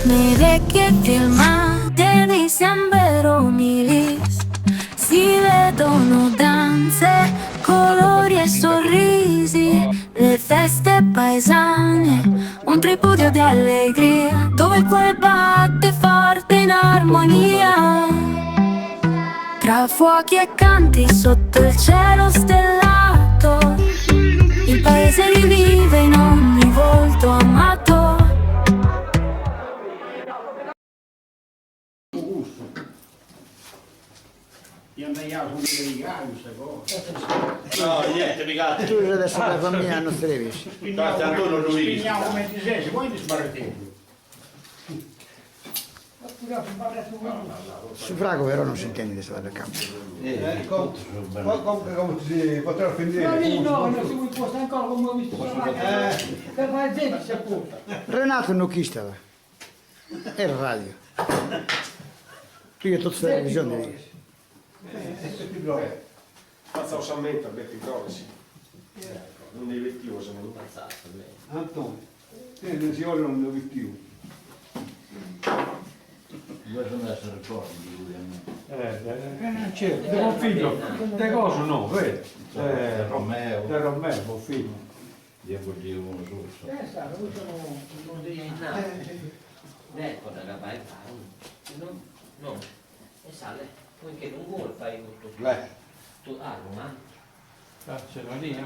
Nei vecchi film dei sembero milis si vedono danze, colori e sorrisi, le feste paesane, un tripudio di allegria, dove il cuore batte forte in armonia. Tra fuochi e canti sotto il cielo stellato, il paese rivive in ogni volto amato. Io andai a con i regali, queste cose. No, niente, mica. Tu adesso la famiglia non te le vedi. Infatti Antonio non lo vedi. Spegniamo come ti sei, poi ti sbarrettevi. Su Frago però non si intende di stare al campo. Come si potrà finire? No, non si può stare ancora come ho visto. Per fare gente si appunta. Renato non chi stava? Era radio. Qui è tutta la televisione. Pazza o sammento, metti grossi. Non ne vettivo, sono impazzato. Antonio, non si vuole un obiettivo. Bisogna essere ricordi di lui a me. Non c'è, buon figlio, te cose no, vedi? Romeo, Te Romeo, buon figlio. Diego Dio uno solo. Non devi ecco da capai no e sale poiché non vuole fare tutto tu Roma C'è la linea.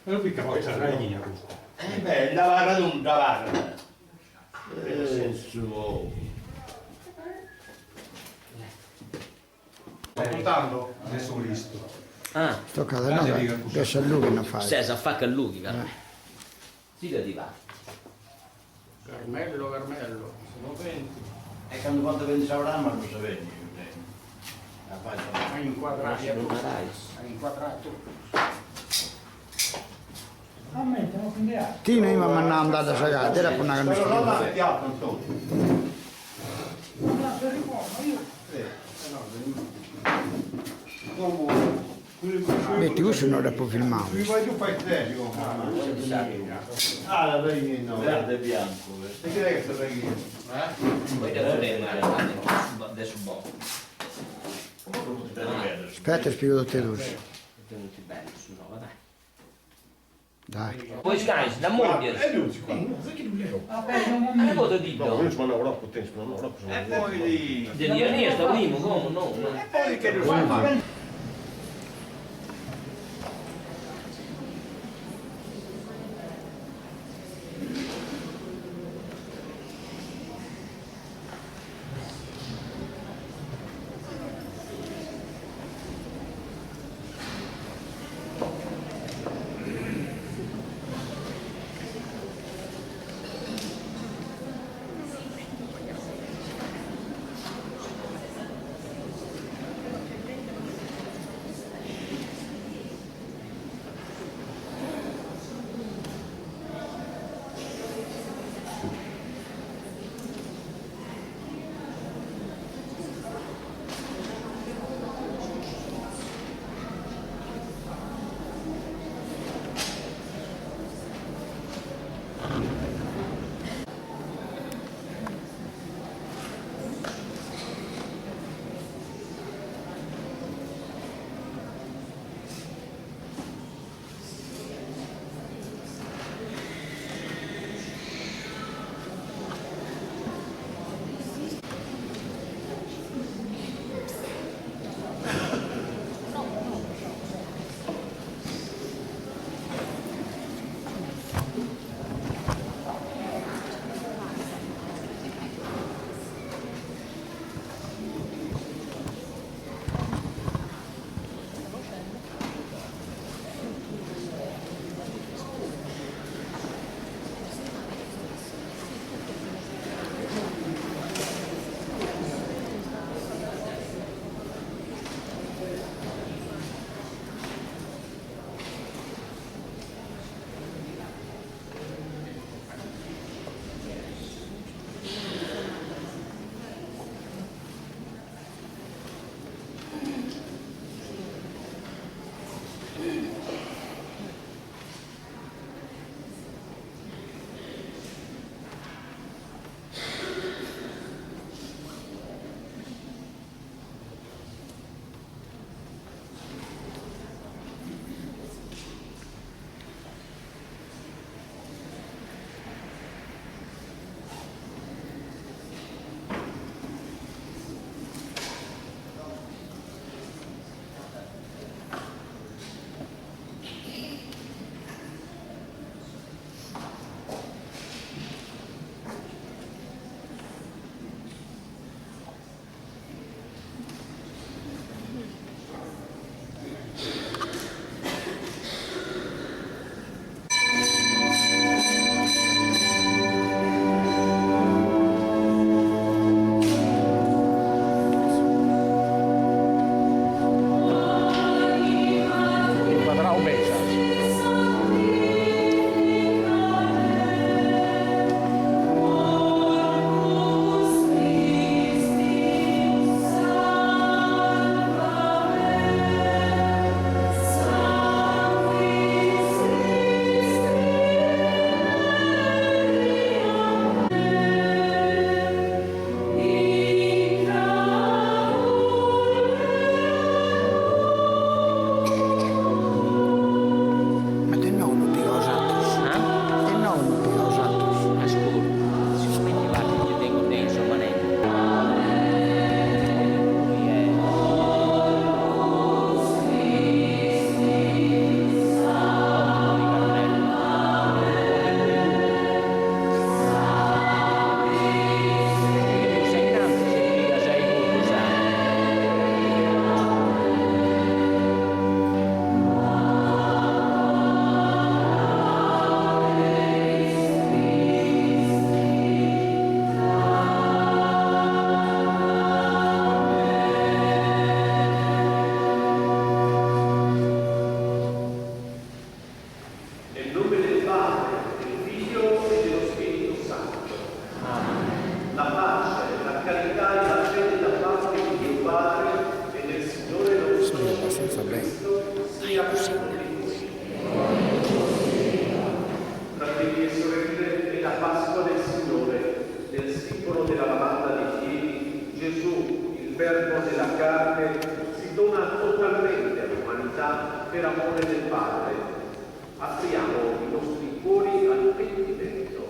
Non mica poi c'è la linea. Beh, la barra d'un barra. Suo. Sto contando? Adesso ho visto. ah Sto calando, piace a lui che non fa. Cesar fa che lui cara si vedi va Carmello, Carmello, sono 20. E quando vendi Saurama non sapevi. Hai inquadrato. non farai Hai inquadrato. A me, stiamo quindi a. Tino io mi hanno andato a sagare, era per una Però non canna. la mettiamo, Antonio. No, per ricordo, io. Metti questo non era più filmato. Mi vuoi tu fai te, Ah, la vedi no. Verde e bianco. E che è questa vedi? poi devo vedere adesso boh Aspetta, spiego tutte e due. tenuti belli su no vabbè Dai. poi scarichi da moglie Vabbè, non ma ne mi. voto No, dito non sono lavorato con te, sono lavorato con E poi di... degli anni sta primo come no Poi che lo fai? per amore del Padre, apriamo i nostri cuori al pentimento.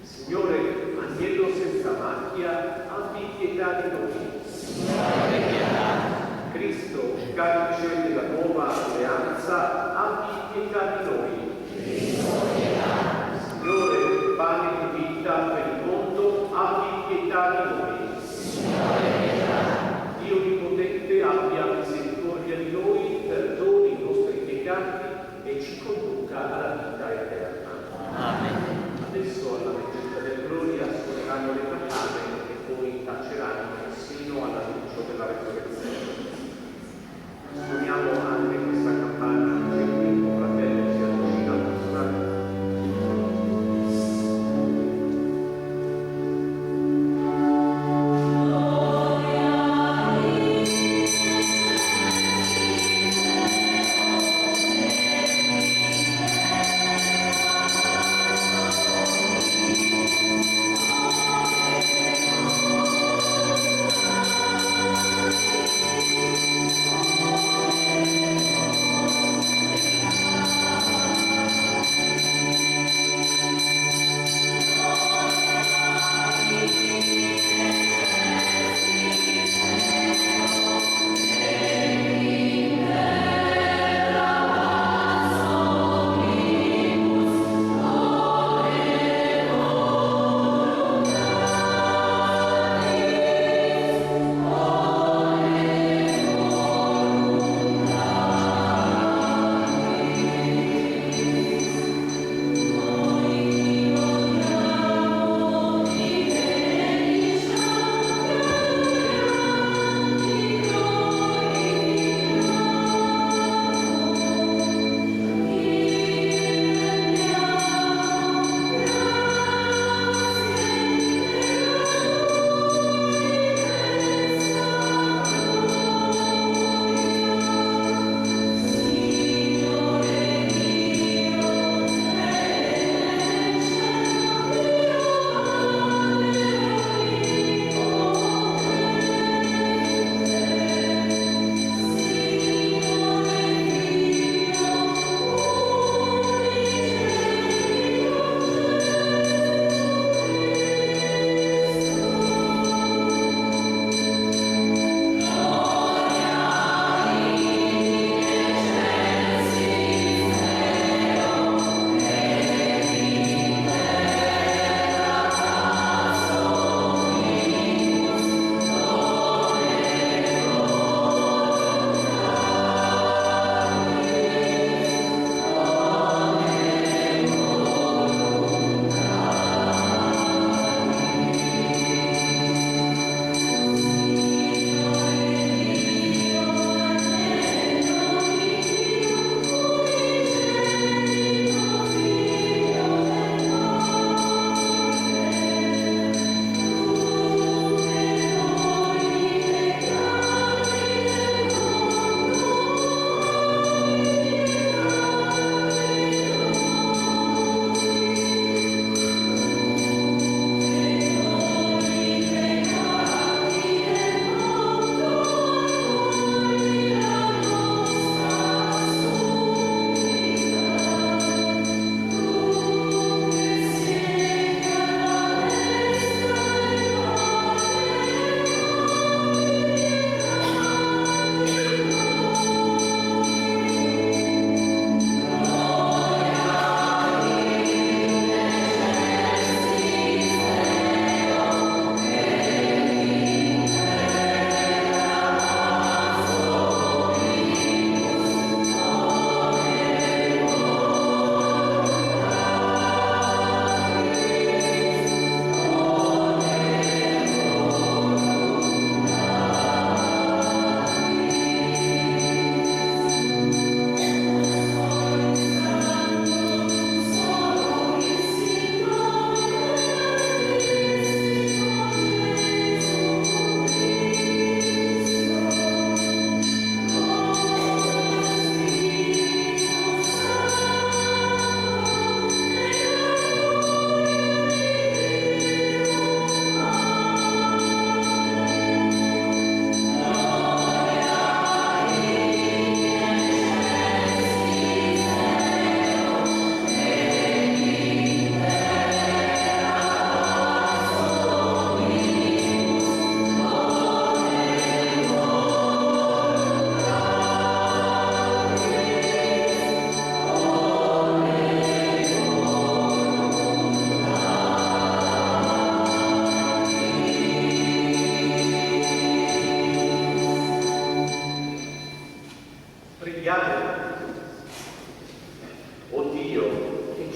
Signore, agnello senza macchia, abbi pietà di noi. Signore, pietà. Cristo, calice della nuova alleanza, abbi pietà di noi. Signore, pane di vita per il mondo, abbi pietà di noi. Signore, pietà. Dio Onnipotente abbia misericordia di noi, perdoni i nostri peccati e ci conduca alla vita eterna. Amen. Adesso alla veggenza della gloria suoneranno le campane e poi tacceranno sino all'annuncio della resurrezione. Suoniamo anche questa campana che il primo fratello si avvicina a suonare. Gloria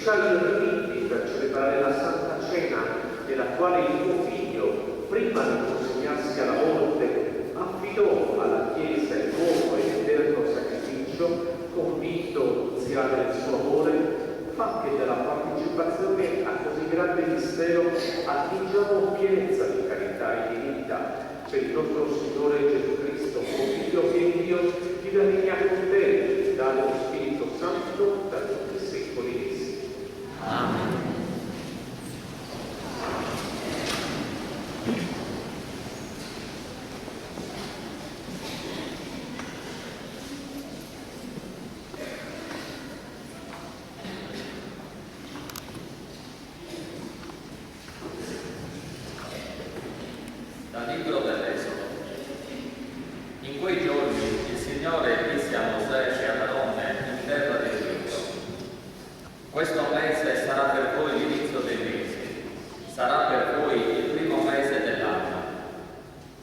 ci hai riuniti per celebrare la Santa Cena, nella quale il tuo Figlio, prima di consegnarsi alla morte, affidò alla Chiesa il nuovo ed eterno sacrificio, convinto sia del suo amore, fa che dalla partecipazione a così grande mistero attingiamo pienezza di carità e di vita per il nostro Signore Gesù Cristo, tuo Figlio che è Dio, ti regna con te, dà lo Spirito Santo per tutti i secoli essi. Amen. Dal libro dell'Esodo. In quei giorni il Signore disse a Mosè e ad Aronne in terra d'Egitto: questo mese sarà per voi l'inizio dei mesi, sarà per voi il primo mese dell'anno.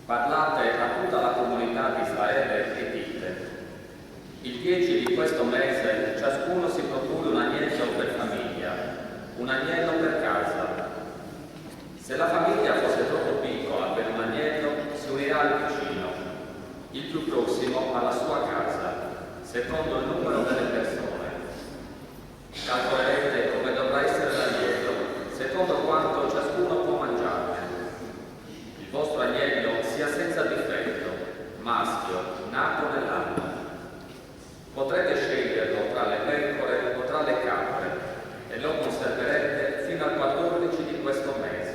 Parlate a tutta la comunità di Israele e dite: il 10 di questo mese ciascuno si procura un agnello per famiglia, un agnello per casa. Se la famiglia fosse troppo piccola per un agnello, si unirà al vicino, il più prossimo alla sua casa, secondo il numero delle persone. Calcolerete come dovrà essere l'agnello, secondo quanto ciascuno può mangiare. Il vostro agnello sia senza difetto, maschio, nato nell'anno. Potrete sceglierlo tra le pecore o tra le capre e lo conserverete fino al 14 di questo mese.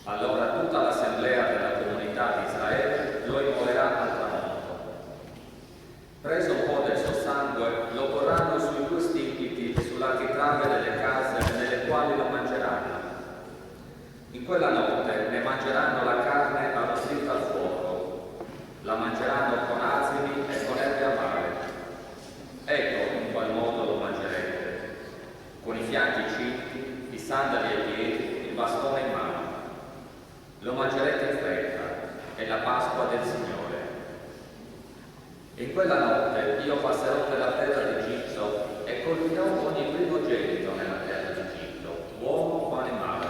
Allora tutta l'assemblea della comunità di Israele lo immolerà al tramonto. Preso un po' del suo sangue, lo porranno sui due stipiti e sull'architrave delle case nelle quali lo mangeranno. In quella notte ne mangeranno la carne arrostita al fuoco, la mangeranno con azimi e con erbe amare. Ecco in qual modo lo mangerete: con i fianchi cinti, i sandali ai piedi, il bastone in mano. Lo mangerete in fretta, è la Pasqua del Signore. In quella notte io passerò per la terra d'Egitto e colpirò ogni primogenito nella terra d'Egitto, uomo o animale.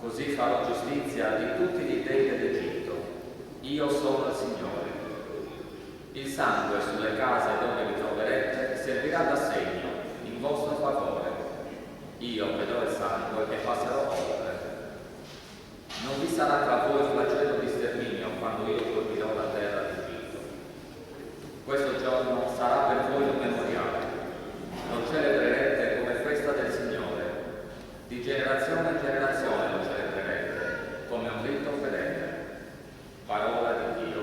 Così farò giustizia di tutti gli dei dell'Egitto. Io sono il Signore. Il sangue sulle case dove vi troverete servirà da segno in vostro favore. Io vedrò il sangue e passerò oltre. Non vi sarà tra voi flagello di sterminio quando io colpirò la terra d'Egitto. Questo giorno sarà per voi un memoriale. Lo celebrerete come festa del Signore. Di generazione in generazione lo celebrerete, come un rito fedele. Parola di Dio.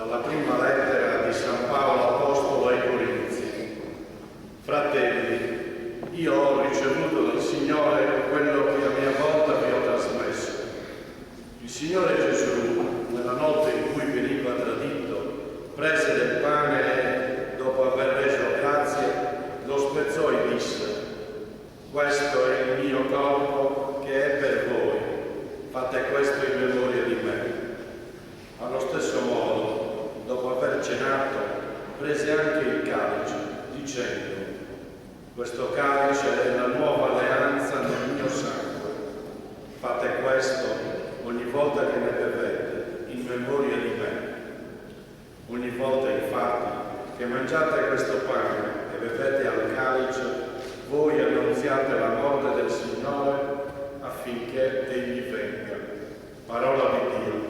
Dalla prima lettera di San Paolo Apostolo ai Corinzi. Fratelli, io ho ricevuto dal Signore quello che a mia volta vi ho trasmesso. Il Signore Gesù, nella notte in cui veniva tradito, prese del pane e, dopo aver reso grazie, lo spezzò e disse: questo è il mio corpo che è per voi, fate questo in memoria di me. Allo stesso modo, dopo aver cenato, prese anche il calice, dicendo: questo calice è la nuova alleanza nel mio sangue. Fate questo ogni volta che ne bevete, in memoria di me. Ogni volta, infatti, che mangiate questo pane e bevete al calice, voi annunziate la morte del Signore affinché Egli venga. Parola di Dio.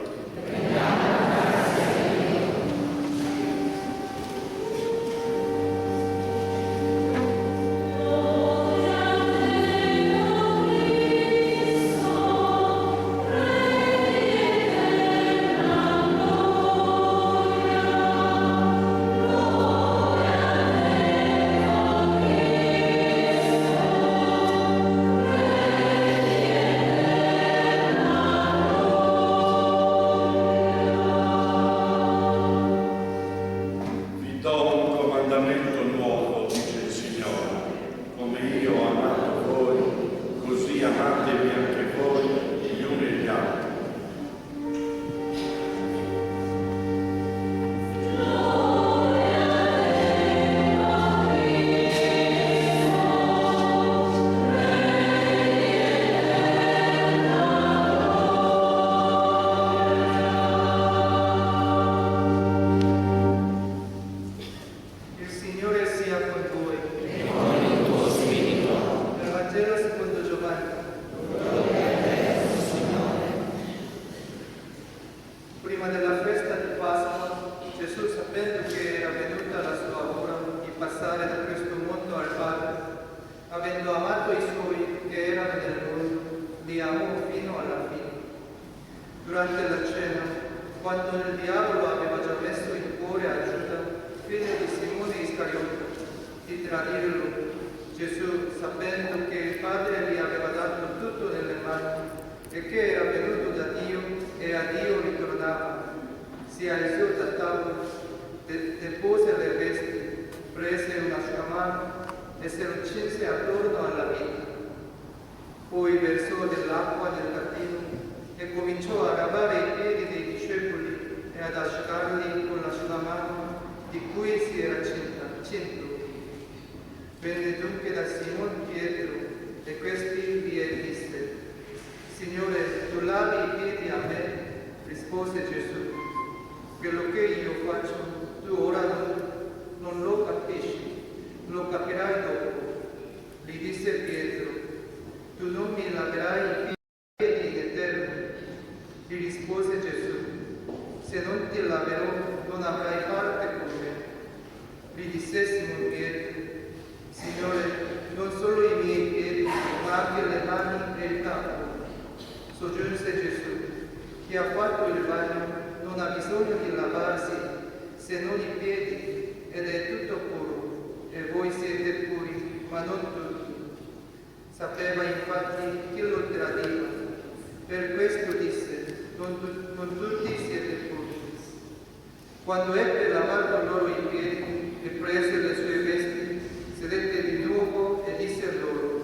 Quando ebbe lavato loro i piedi e prese le sue vesti, sedette di nuovo e disse loro: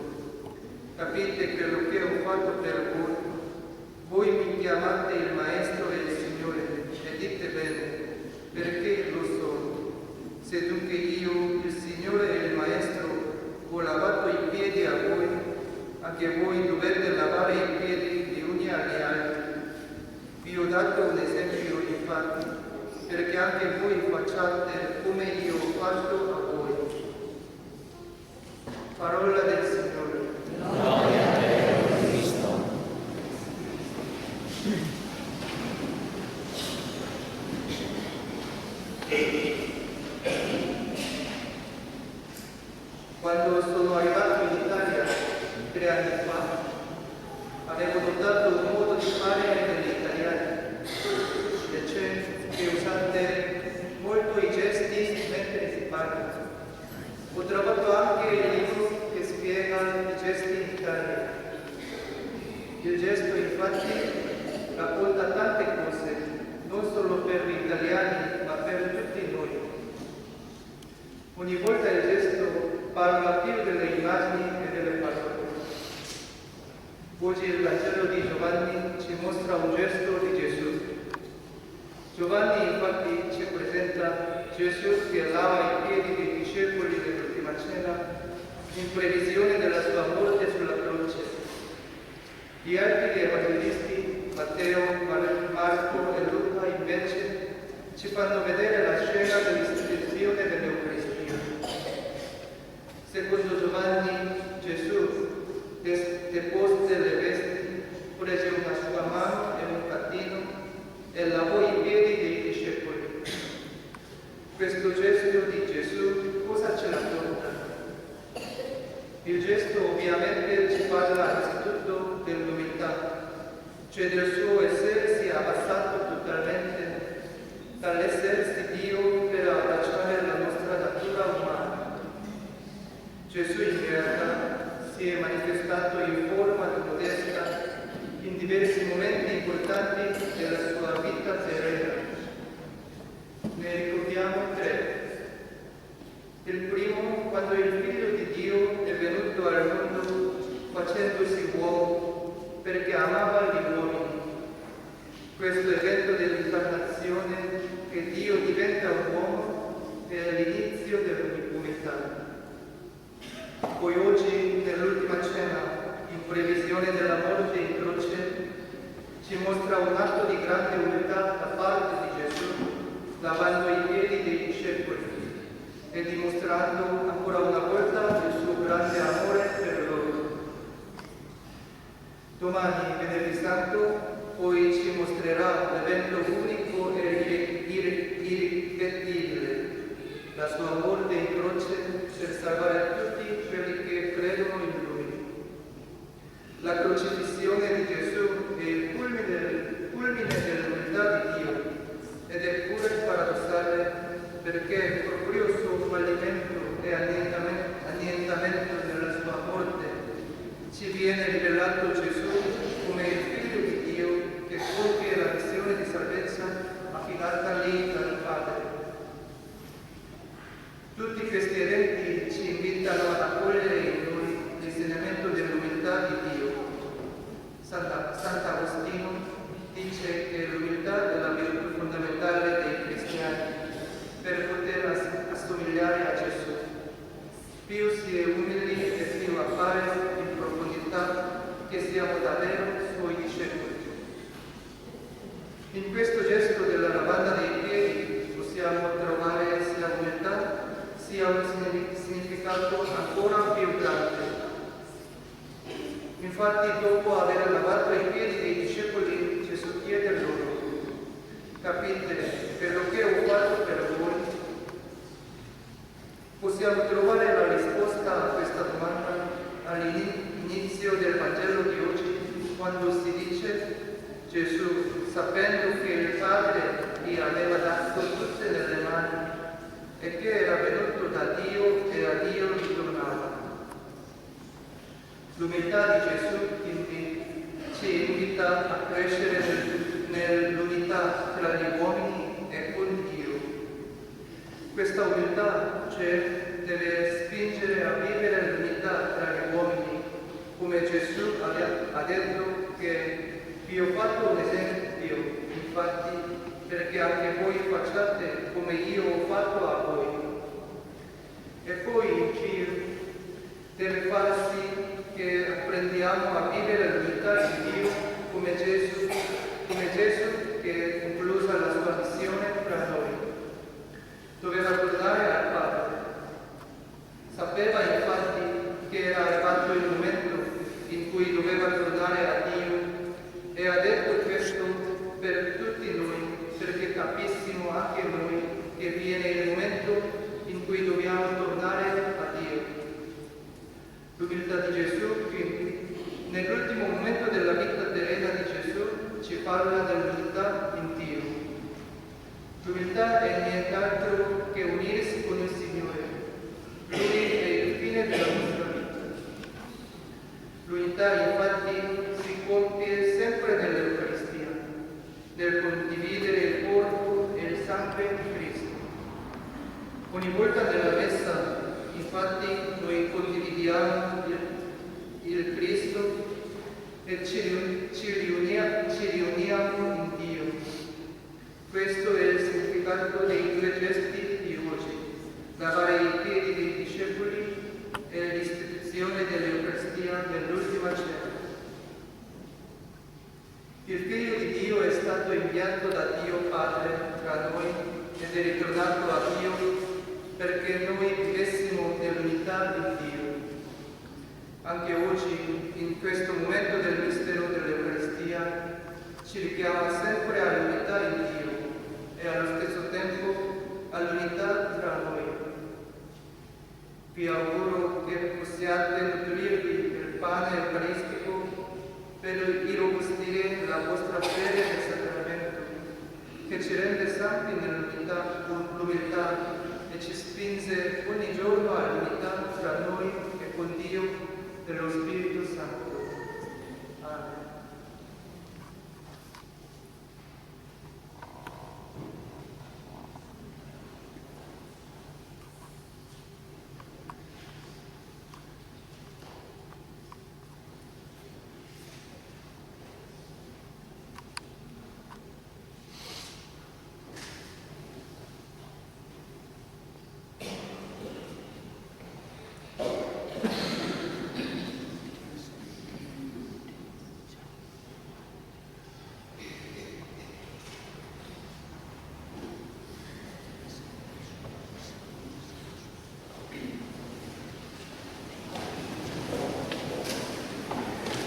capite quello che ho fatto per voi? Voi mi chiamate il Maestro e il Signore, e dite bene, perché lo sono. Se dunque io, il Signore e il Maestro, ho lavato i piedi a voi, anche voi dovete lavare i piedi gli uni agli altri. Vi ho dato un esempio, infatti, perché anche voi facciate come io ho fatto a voi. Parola del Signore. Gloria a te, Cristo. Quando sono arrivato in Italia 3 anni fa, avevo notato un modo di fare degli italiani, e cioè che usate Mario. Ho trovato anche il libro che spiega i gesti in Italia. Il gesto infatti racconta tante cose, non solo per gli italiani, ma per tutti noi. Ogni volta il gesto parla più delle immagini e delle parole. Oggi il Vangelo di Giovanni ci mostra un gesto di Gesù. Giovanni infatti ci presenta Gesù che lava i piedi dei discepoli dell'ultima cena in previsione della sua morte sulla croce. Gli altri evangelisti, Matteo, Marco e Luca, invece, ci fanno vedere la scena dell'istituzione dell'Eucaristia. Secondo Giovanni, Gesù, deposte le vesti, prese una sua mano e un catino e lavò i piedi dei discepoli. Questo gesto di Gesù cosa ce la porta? Il gesto ovviamente ci parla innanzitutto dell'umiltà, cioè del suo essersi abbassato totalmente dall'essersi Dio per abbracciare la nostra natura umana. Gesù in realtà si è manifestato in forma modesta in diversi momenti importanti della sua vita terrena. Ne ricordiamo 3. Il primo, quando il Figlio di Dio è venuto al mondo facendosi uomo perché amava gli uomini. Questo evento dell'incarnazione, che Dio diventa un uomo, è l'inizio dell'umanità. Poi oggi, nell'ultima cena, in previsione della morte in croce, ci mostra un atto di grande umiltà da parte di Gesù, lavando i piedi dei discepoli e dimostrando ancora una volta il suo grande amore per loro. Domani, Venerdì Santo, poi ci mostrerà l'evento unico e irripetibile, la sua morte in croce per salvare tutti quelli che credono in Lui. La crocifissione di Gesù è il culmine dell'unità di Dio ed è pure paradossale perché proprio il suo fallimento e annientamento della sua morte ci viene rivelato Gesù come il Figlio di Dio che compie la missione di salvezza affidata lì dal Padre. Tutti questi eventi ci invitano ad accogliere in noi l'insegnamento dell'umiltà di Dio. Sant'Agostino dice che l'umiltà è la virtù fondamentale dei cristiani per poter assomigliare a Gesù. Più si è umili e più appare in profondità che siamo davvero suoi discepoli. In questo gesto della lavanda dei piedi possiamo trovare sia umiltà sia un significato ancora più grande. Infatti, dopo aver lavato i piedi dei discepoli, Gesù chiede loro: capite quello che ho fatto per voi? Possiamo trovare la risposta a questa domanda all'inizio del Vangelo di oggi, quando si dice: Gesù, sapendo che il Padre gli aveva dato tutte nelle mani e che era venuto da Dio e a Dio ritornava. L'umiltà di Gesù quindi ci invita a crescere nell'unità tra gli uomini e con Dio. Questa umiltà, cioè, deve spingere a vivere l'unità tra gli uomini, come Gesù ha detto che vi ho fatto un esempio, infatti, perché anche voi facciate come io ho fatto a voi. E poi in più deve far sì che apprendiamo a vivere l'unità di Dio come Gesù che conclusa la sua missione fra noi. Doveva tornare al Padre. Sapeva infatti che era arrivato il momento in cui doveva tornare a Dio e ha detto questo per tutti noi, perché capissimo anche noi che viene il momento in cui dobbiamo tornare a Dio. L'umiltà di Gesù, quindi, nell'ultimo momento della vita terrena di Gesù, ci parla dell'unità in Ogni volta nella messa, infatti, noi condividiamo il Cristo e ci riuniamo in Dio. Questo è il significato dei due gesti di oggi: lavare i piedi dei discepoli e l'istituzione dell'Eucaristia nell'ultima cena. Il Figlio di Dio è stato inviato da Dio Padre tra noi ed è ritornato a Dio perché noi vivessimo nell'unità di Dio. Anche oggi, in questo momento del mistero dell'Eucaristia, ci richiama sempre all'unità in Dio e allo stesso tempo all'unità tra noi. Vi auguro che possiate nutrirvi del pane eucaristico per irrobustire la vostra fede nel sacramento, che ci rende santi nell'umiltà e ci spinge ogni giorno all'unità tra noi e con Dio e lo Spirito Santo. Amen.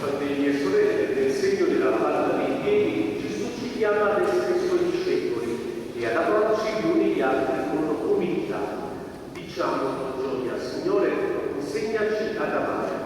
Fratelli e sorelle, nel segno della palma dei piedi, Gesù ci chiama ad essere suoi discepoli e ad amarci gli uni gli altri con umiltà. Diciamo con gioia: Signore, insegnaci ad amare.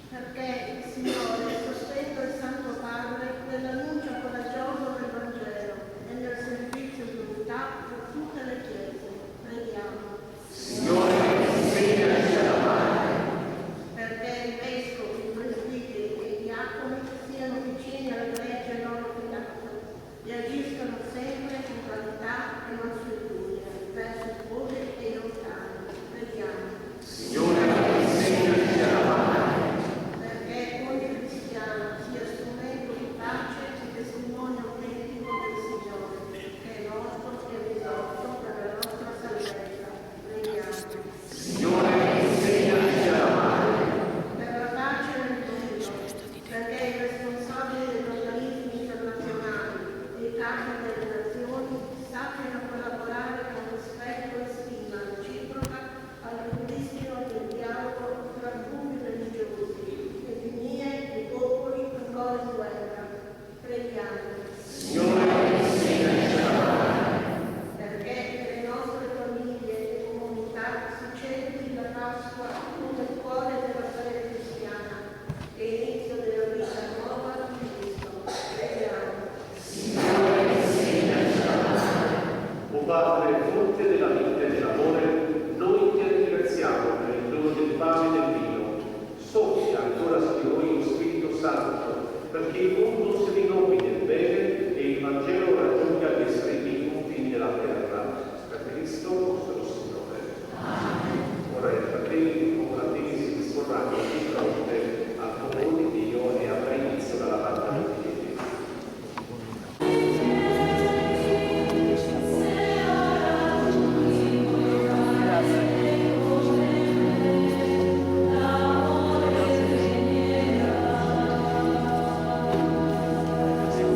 Perché il Signore sostenga il Santo Padre nell'annuncio coraggioso del Vangelo e nel servizio di unità per tutte le chiese. Preghiamo. Signore, insegnaci ad amare. Perché i vescovi, i presbiteri e i diaconi siano vicini alle gregge loro fidate e agiscano sempre con qualità e mansuetudine verso i poveri e i lontani. Preghiamo. Signore, insegnaci ad amare. Perché ogni cristiano sia strumento di pace e testimonio autentico del Signore, che è nostro e risorto per la nostra salvezza. Preghiamo. Signore, insegnaci ad amare. Per la pace nel mondo, perché i responsabili degli organismi internazionali e i capi delle nazioni sappiano collaborare con rispetto e stima reciproca al ripristino del dialogo tra gruppi religiosi, etnie e popoli ancora in guerra. Preghiamo. Signore, insegnaci ad amare. Perché nelle nostre famiglie e comunità si celebri la Pasqua come il cuore della fede cristiana e inizio della vita nuova di Cristo. Preghiamo. Signore, insegnaci ad amare. O Padre, fonte della vita e dell'amore, noi ti ringraziamo per il dono del pane e del vino. Soffia ancora su di noi lo Spirito Santo, perché il mondo si rinnovi nel bene e il Vangelo raggiunga gli estremi confini della terra. Per Cristo nostro Signore. Ora i fratelli con la tesi si disporranno di fronte al comune di Dio e avrà inizio dalla parte dei piedi.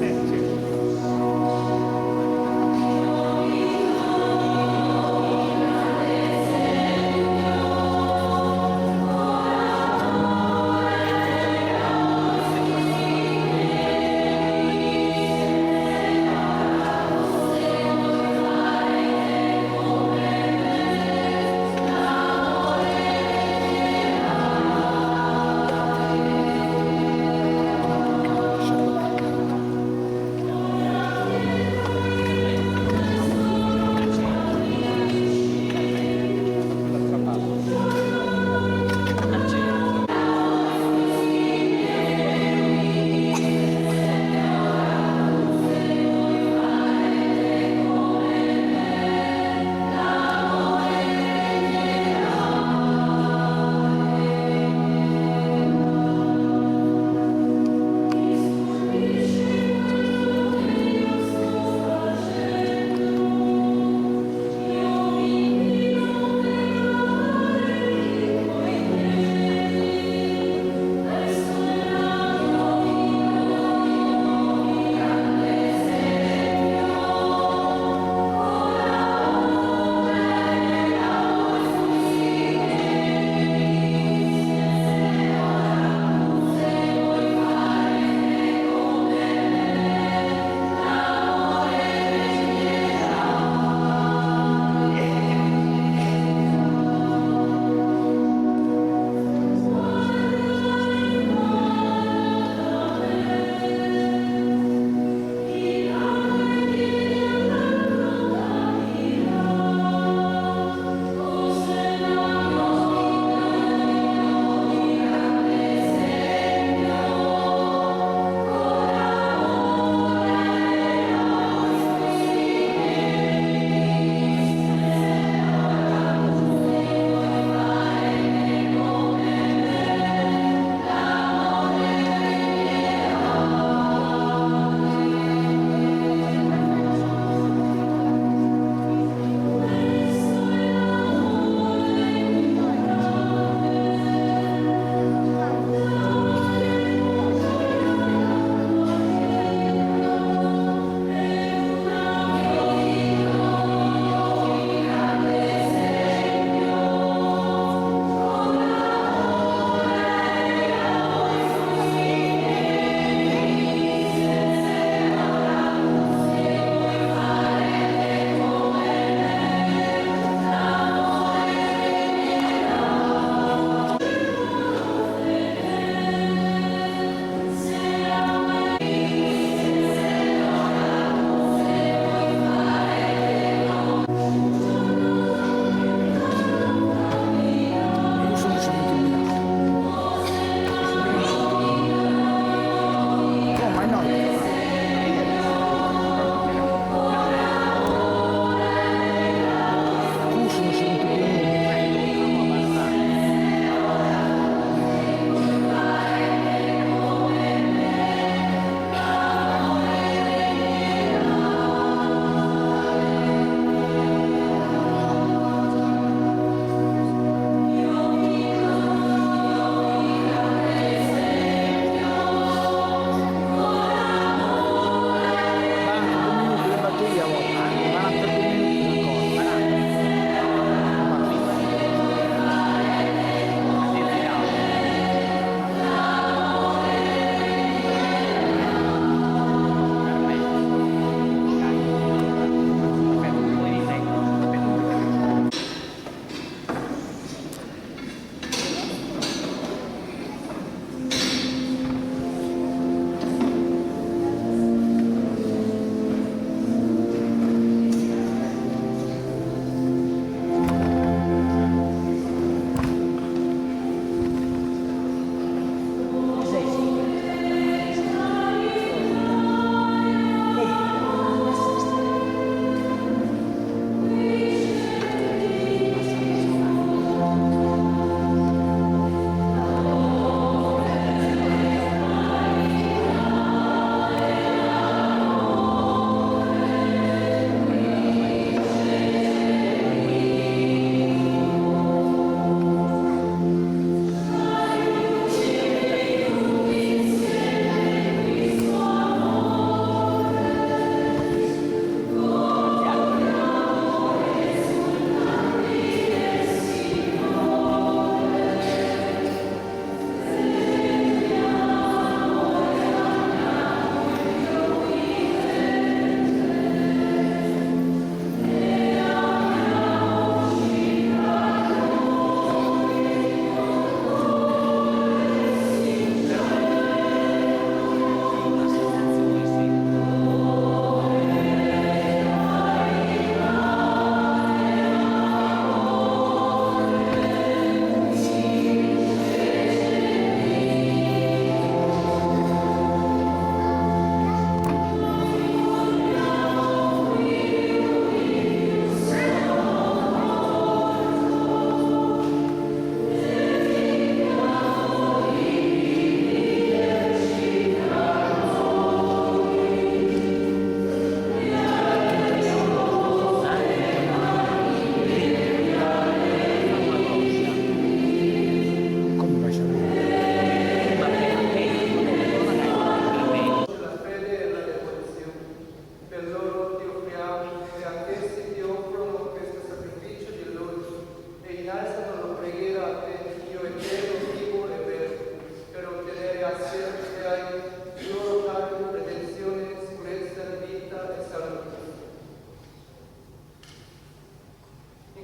Preghiamo.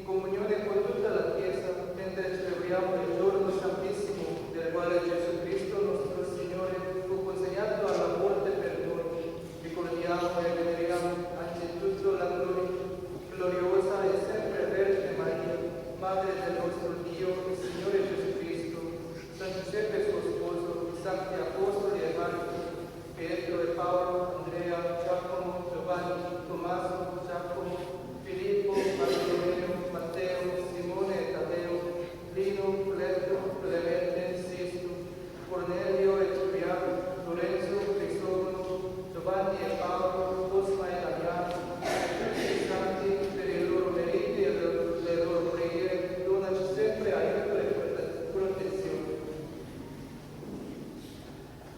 comunione con tutta la Chiesa, mentre celebriamo il giorno santissimo del quale Gesù Cristo nostro Signore fu consegnato alla morte per noi, ricordiamo e veneriamo anzitutto la gloriosa e sempre Vergine Maria, Madre del nostro Dio, il Signore Gesù Cristo, San Giuseppe suo sposo, i santi apostoli e martiri, Pietro e Paolo, Andrea, Giacomo, Giovanni, Tommaso, Giacomo, Filippo, Bartolomeo, Matteo, Simone e Taddeo, Lino, Piletro, Clemente, Sisto, Cornelio e Cipriano, Lorenzo, Cristofono, Giovanni e Paolo, Cosma e Damiano, tutti i santi per i loro meriti e le loro preghiere, donaci sempre aiuto e protezione.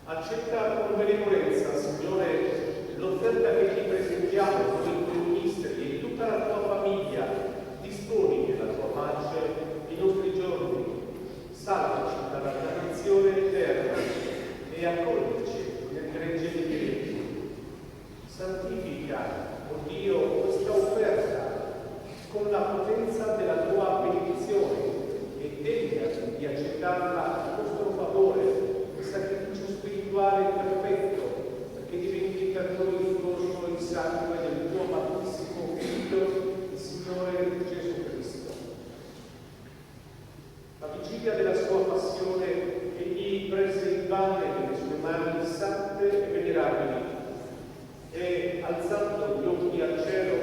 Accetta con benevolenza, Signore, l'offerta che ti presentiamo con i tuoi ministri e tutta la tua famiglia. Disponi della tua pace i nostri giorni. Salvaci dalla dannazione eterna e accoglici nel gregge di Cristo. Santifica, o Dio, questa offerta con la potenza della tua benedizione e degnati di accettarla a nostro favore. Sacrificio spirituale perfetto, perché diventi per noi il corpo e il sangue del tuo amatissimo Figlio, il Signore Gesù Cristo. La vigilia della sua passione, egli prese il pane nelle sue mani sante e venerabili e, alzando gli occhi al cielo,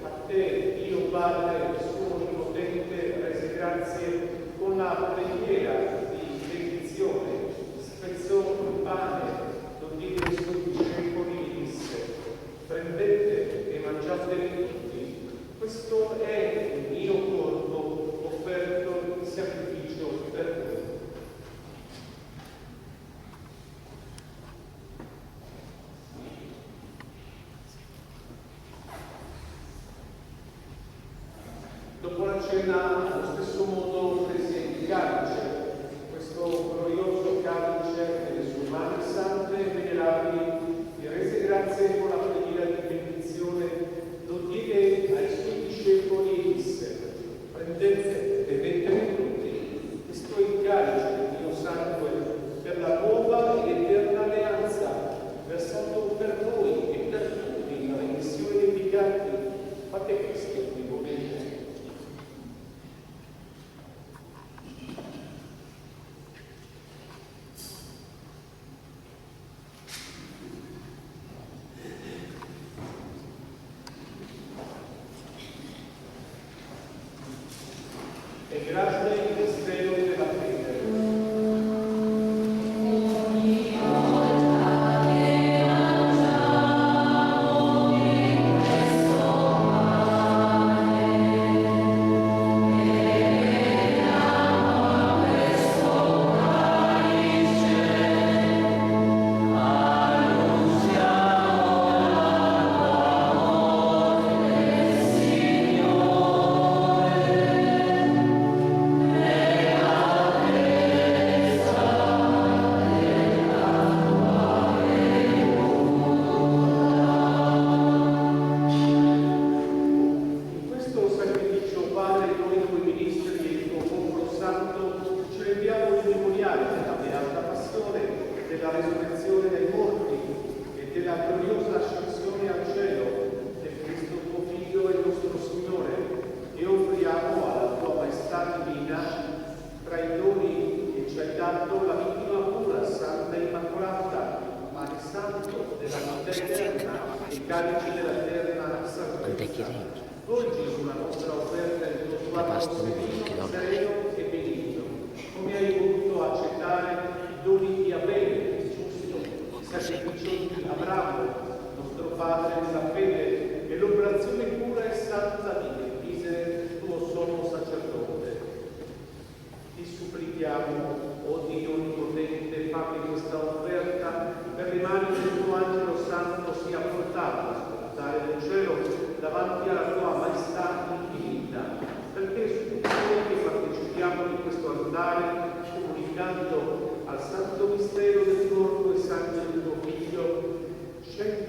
a te, Dio Padre, suo onnipotente, rese grazie con la preghiera di benedizione. Spezzò il pane, lo diede ai suoi discepoli e disse: prendete e mangiatene tutti, questo è il mio corpo offerto in sacrificio per voi. Dopo la cena, allo stesso modo, prese il calice, questo glorioso calice nelle sue mani sante e venerabili, e rese grazie con la preghiera di benedizione, lo diede ai suoi discepoli e disse: prendete e bevete tutti, questo è il calice del mio sangue per la nuova ed eterna alleanza, versato per voi e per tutti la remissione dei peccati. Fate questo ogni momento. E grazie il mistero della fede. Della resurrezione dei morti e della gloriosa ascensione al cielo del Cristo tuo Figlio e nostro Signore, e offriamo alla tua maestà divina, tra i doni che ci hai dato, la vittima pura, santa e immacolata, mare santo della vita eterna e calice dell'eterna salvezza. Voi Gesù, la nostra offerta del tuo sguardo sereno e benigno, come hai voluto accettare doni di Abele, giusto, il sacrificio di Abramo, nostro padre nella fede, e l'operazione pura e santa di Melchise, tuo sommo sacerdote. Ti supplichiamo, o Dio onnipotente, fammi questa offerta per le mani del tuo angelo santo sia portata sull'altare del cielo davanti alla tua maestà infinita, perché su tutti noi che partecipiamo di questo altare, comunicando al santo mistero del corpo e sangue del tuo Figlio, scegli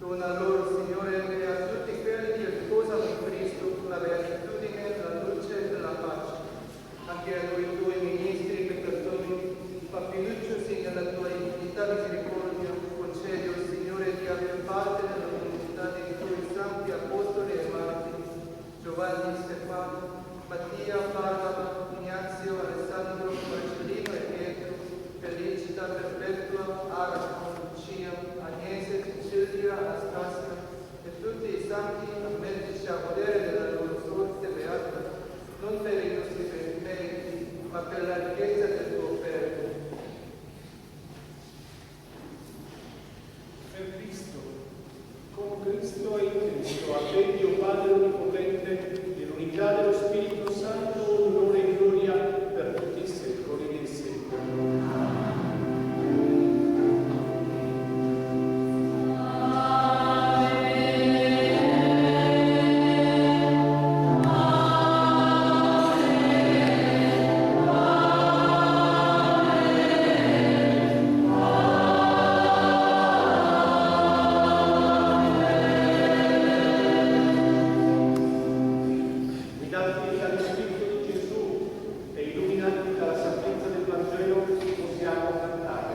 Dona loro, Signore, e a tutti quelli che sposano in Cristo la beatitudine, la luce e la pace. Anche a noi tuoi ministri che perdoni, papillucciosi nella tua infinita misericordia, concedi, oh Signore, di avere parte nella comunità dei tuoi santi apostoli e martiri, Giovanni, Stefano, Mattia, Barbara, Ignazio, Alessandro, Marcellino e Pietro, Felicita, Perpetua, Arano, Lucia, Agnese, Cecilia, Anastasia e tutti i santi, ammettici a godere della loro sorte beata, non per i nostri meriti, ma per la ricchezza del tuo perno. Per Cristo, con Cristo e in Cristo, a te Dio Padre Onnipotente, nell'unità dello Spirito Santo, onore e gloria per tutti i secoli dei secoli. Guidati dallo Spirito di Gesù e illuminati dalla sapienza del Vangelo, possiamo cantare.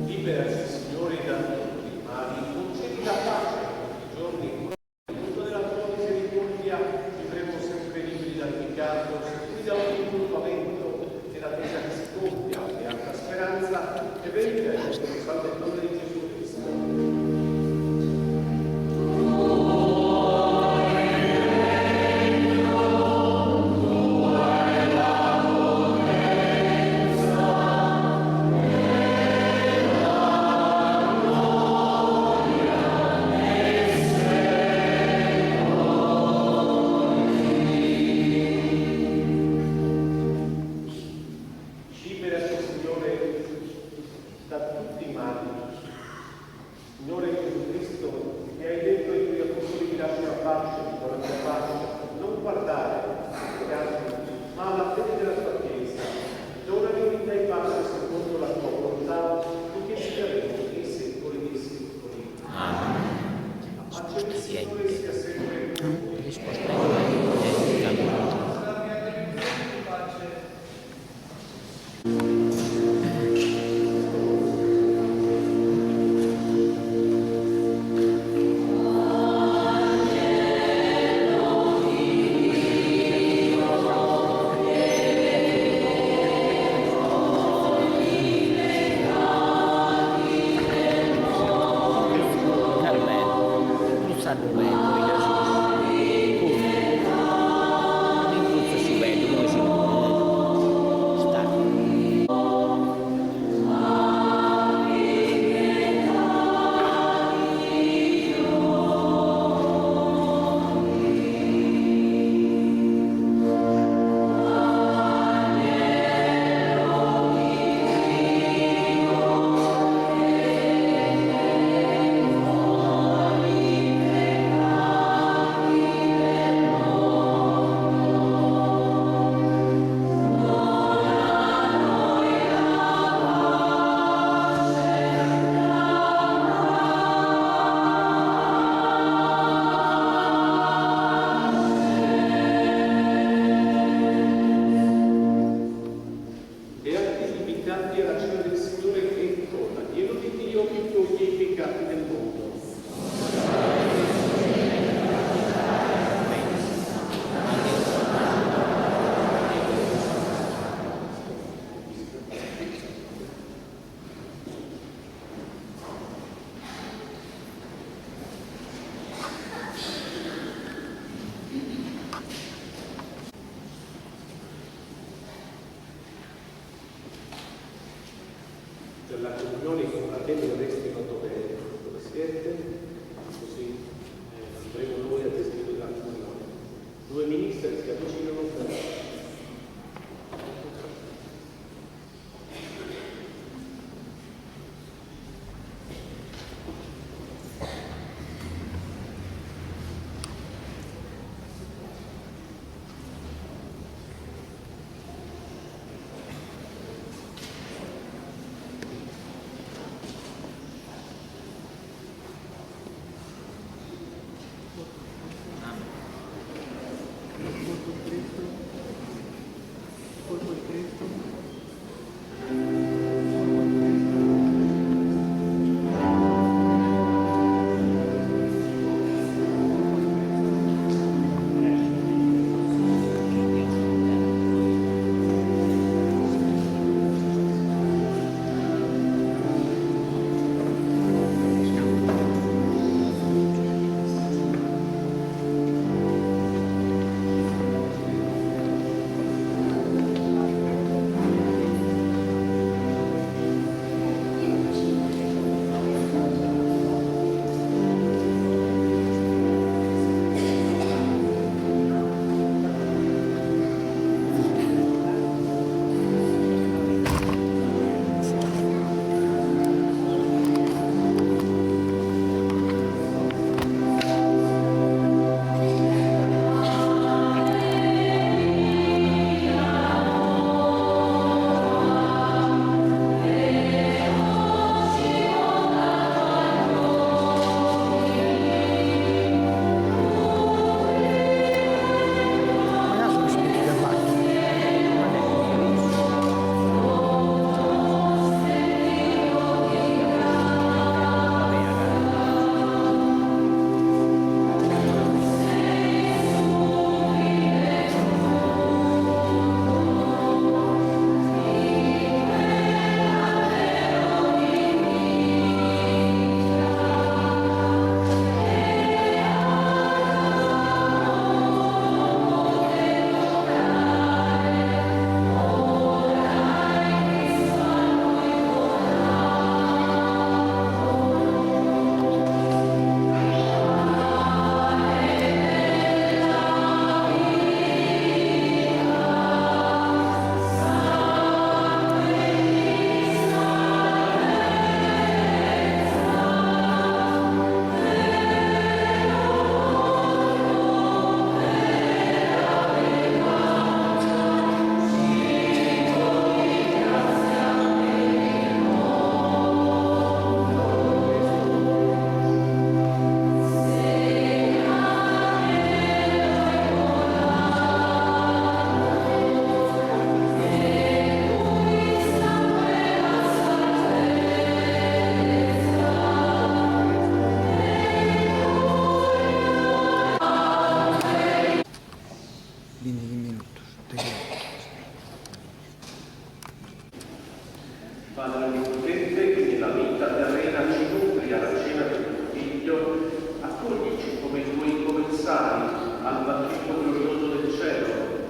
Liberaci, Signore, da tutti i mali, concedi la pace tutti i giorni, e frutto della tua misericordia vivremo sempre liberi dal peccato, sicuri da ogni turbamento e l'attesa che si compia, e alta speranza, e venga il nostro Salvatore di Gesù Cristo. Liberaci, Signore, da tutti i mali. Signore Gesù Cristo, che hai detto ai tuoi apostoli: vi lascio la pace, vi do la mia pace, non guardare gli altri, ma alla fede della tua Chiesa. Donami unità e pace secondo la tua volontà, finché siamo nei secoli dei secoli. Amen. La pace del Signore sia sempre con voi. della comunione, i confratelli restino dove siete, così andremo noi a gestire la comunione. Due ministri si avvicinano per... Padre Onnipotente, che nella vita terrena ci nutri alla cena del tuo Figlio, accoglici come i tuoi commensali al battesimo glorioso del cielo,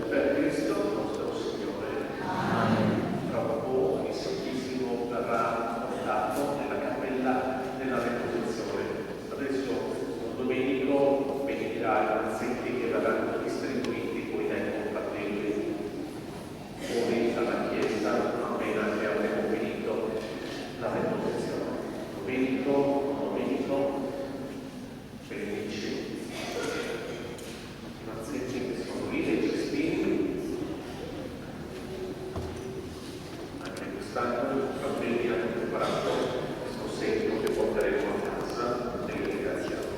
per Cristo nostro Signore. Amen. Tra poco il Santissimo verrà portato nella cappella della Reposizione. Adesso Domenico benedirà i pezzetti che verranno distribuiti poi dai confratelli fuori dalla Chiesa appena che avremo finito la Reposizione. Domenico, benedici i mazzetti che sono lì, dei cestini. Anche quest'anno i fratelli hanno preparato questo segno che porteremo a casa e li ringraziamo.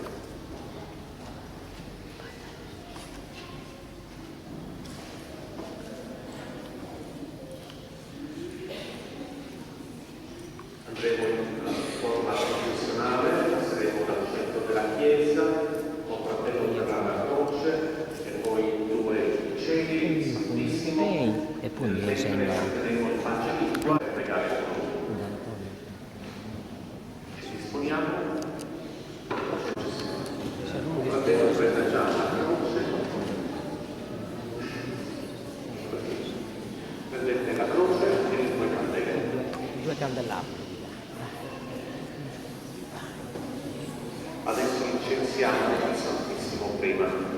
Andremo in forma professionale, passeremo dal centro della chiesa, con fratello terrà la croce e poi due cieli, Santissimo, e poi mi sembra metteremo il Pangelismo per pregare con lui. Ci disponiamo. Il fratello prende già la croce. Prendete la croce e le due candele. due candelabri. prima.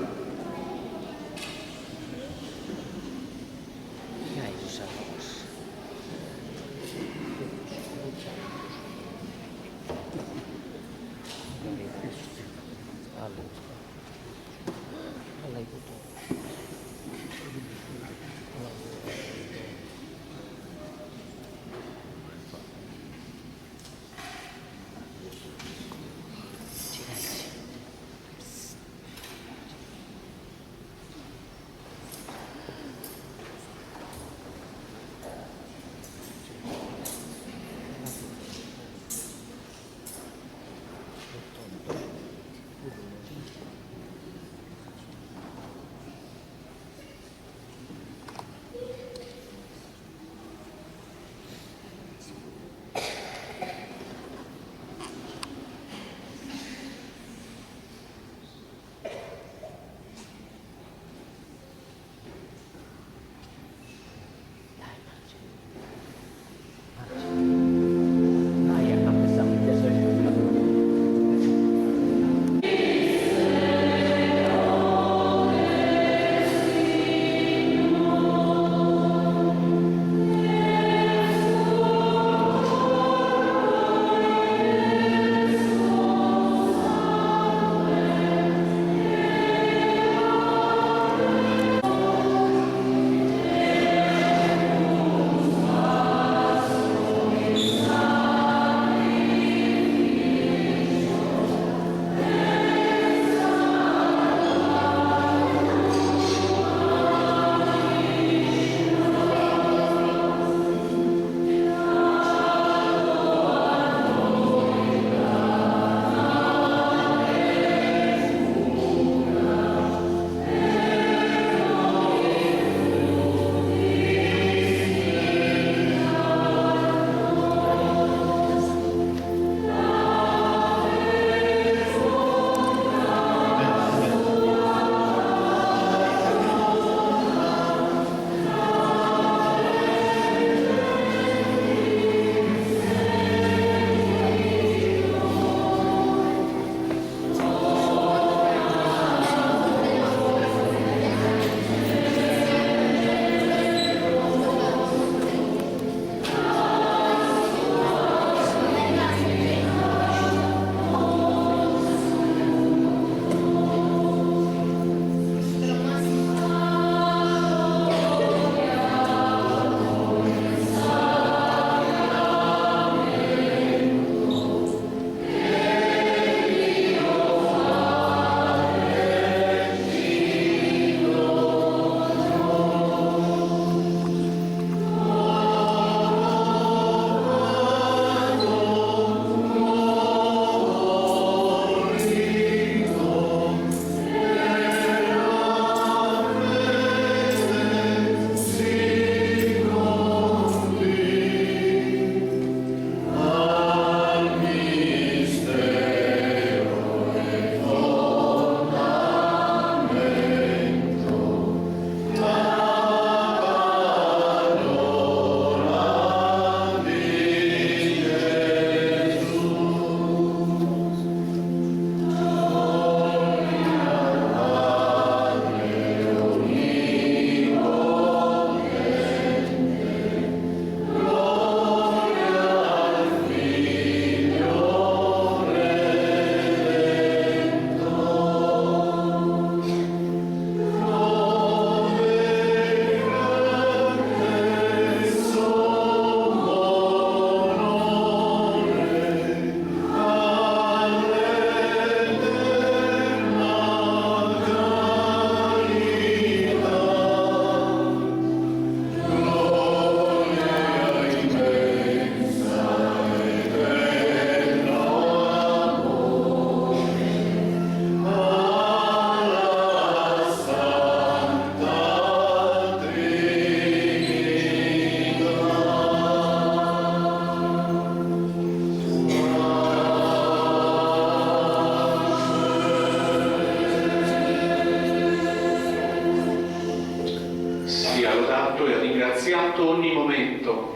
ringraziato ogni momento.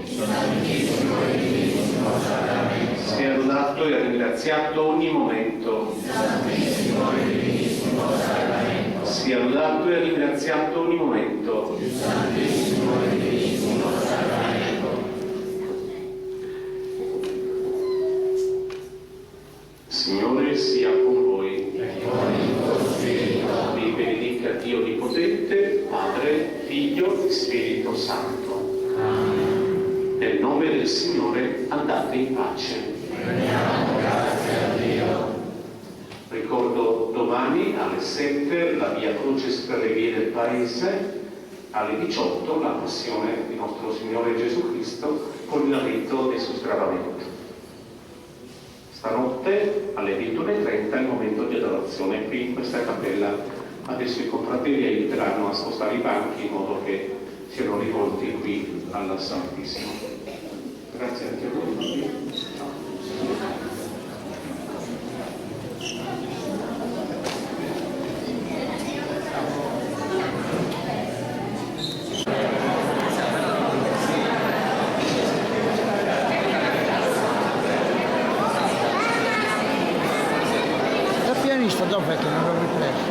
Sia lodato e ringraziato ogni momento. sia lodato e ringraziato ogni momento. Signore sia con voi. Vi benedica Dio Onnipotente, Padre, Figlio e Spirito Santo. Nel nome del Signore andate in pace. Grazie a Dio. Ricordo domani alle 7 la Via Crucis per le vie del Paese, alle 18 la passione di nostro Signore Gesù Cristo con il rito del sostravamento. Stanotte alle 21:30 il momento di adorazione qui in questa cappella. Adesso i confratelli aiuteranno a spostare i banchi in modo che siano rivolti qui alla Santissimo. Grazie anche a voi. Dopo che non l'ho ripreso.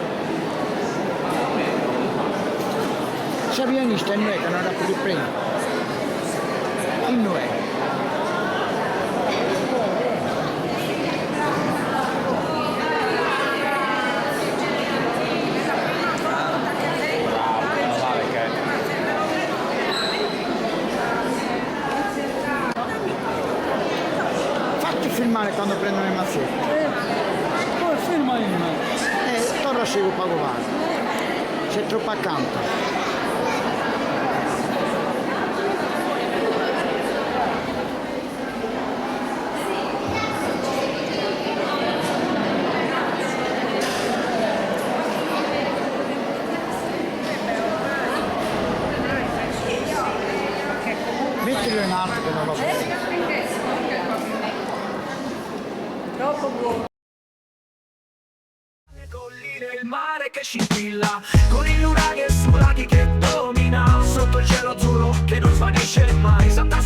C'è pianista in noi che non l'ha più ripreso. In noi. Fatti filmare quando prendono il mazzetto. Torna a seguire poco male, c'è troppo accanto. Mettilo in alto che non lo vedo. Troppo buono. Il mare che scintilla con il nuraghe su laghi che domina sotto il cielo azzurro che non svanisce mai. Santa